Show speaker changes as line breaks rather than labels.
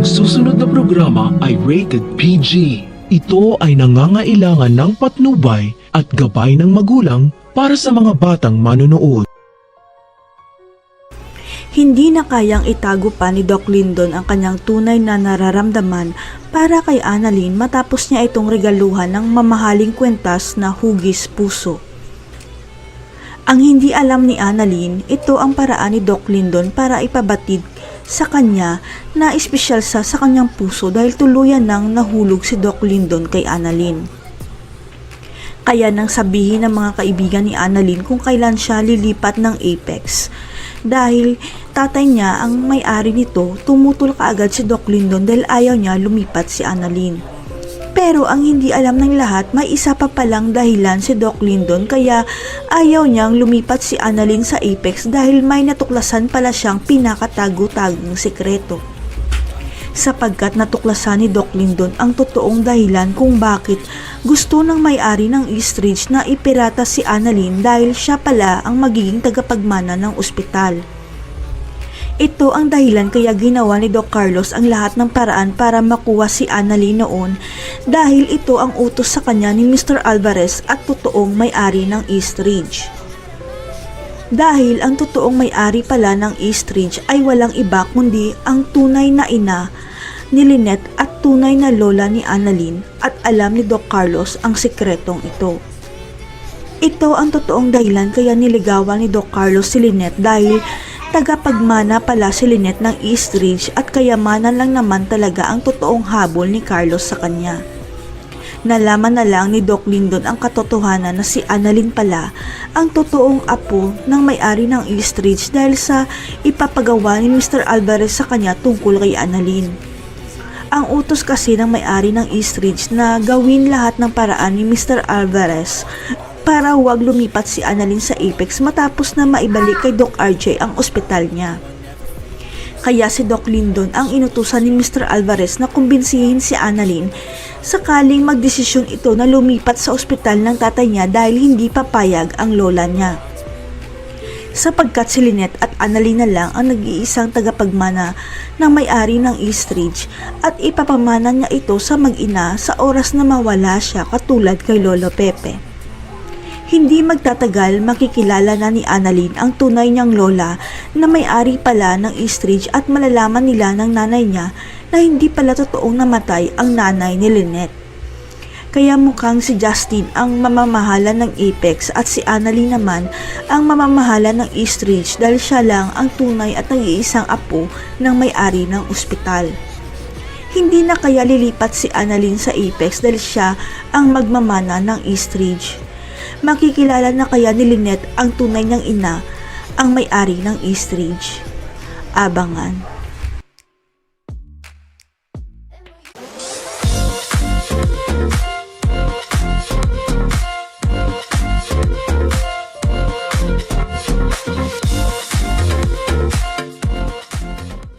Ang susunod na programa ay rated PG. Ito ay nangangailangan ng patnubay at gabay ng magulang para sa mga batang manonood.
Hindi na kayang itago pa ni Doc Lyndon ang kanyang tunay na nararamdaman para kay Annalyn matapos niya itong regaluhan ng mamahaling kwentas na hugis puso. Ang hindi alam ni Annalyn, ito ang paraan ni Doc Lyndon para ipabatid sa kanya na espesyal sa kanyang puso dahil tuluyan nang nahulog si Doc Lyndon kay Annalyn. Kaya nang sabihin ng mga kaibigan ni Annalyn kung kailan siya lilipat ng Apex. Dahil tatay niya ang may-ari nito, tumutol kaagad si Doc Lyndon dahil ayaw niya lumipat si Annalyn. Pero ang hindi alam ng lahat, may isa pa palang dahilan si Doc Lyndon kaya ayaw niyang lumipat si Annalyn sa Apex dahil may natuklasan pala siyang pinakatago-tagong sekreto. Sapagkat natuklasan ni Doc Lyndon ang totoong dahilan kung bakit gusto ng may-ari ng East Ridge na ipirata si Annalyn dahil siya pala ang magiging tagapagmana ng ospital. Ito ang dahilan kaya ginawa ni Doc Carlos ang lahat ng paraan para makuha si Annalyn noon dahil ito ang utos sa kanya ni Mr. Alvarez at totoong may-ari ng East Ridge. Dahil ang totoong may-ari pala ng East Ridge ay walang iba kundi ang tunay na ina ni Lynette at tunay na lola ni Annalyn at alam ni Doc Carlos ang sikretong ito. Ito ang totoong dahilan kaya niligawan ni Doc Carlos si Lynette dahil tagapagmana pala si Lynette ng East Ridge at kayamanan lang naman talaga ang totoong habol ni Carlos sa kanya. Nalaman na lang ni Doc Lyndon ang katotohanan na si Annalyn pala ang totoong apo ng may-ari ng East Ridge dahil sa ipapagawa ni Mr. Alvarez sa kanya tungkol kay Annalyn. Ang utos kasi ng may-ari ng East Ridge na gawin lahat ng paraan ni Mr. Alvarez para huwag lumipat si Annalyn sa Apex matapos na maibalik kay Doc RJ ang ospital niya. Kaya si Doc Lyndon ang inutusan ni Mr. Alvarez na kumbinsihin si Annalyn sakaling magdesisyon ito na lumipat sa ospital ng tatay niya dahil hindi papayag ang lola niya. Sapagkat si Lynette at Annalyn na lang ang nag-iisang tagapagmana ng may-ari ng East Ridge at ipapamana niya ito sa mag-ina sa oras na mawala siya katulad kay Lolo Pepe. Hindi magtatagal makikilala na ni Annalyn ang tunay niyang lola na may-ari pala ng East Ridge at malalaman nila ng nanay niya na hindi pala totoong namatay ang nanay ni Lynette. Kaya mukhang si Justin ang mamamahala ng Apex at si Annalyn naman ang mamamahala ng East Ridge dahil siya lang ang tunay at nag-iisang apo ng may-ari ng ospital. Hindi na kaya lilipat si Annalyn sa Apex dahil siya ang magmamana ng East Ridge. Makikilala na kaya ni Lynette ang tunay niyang ina, ang may-ari ng East Ridge. Abangan.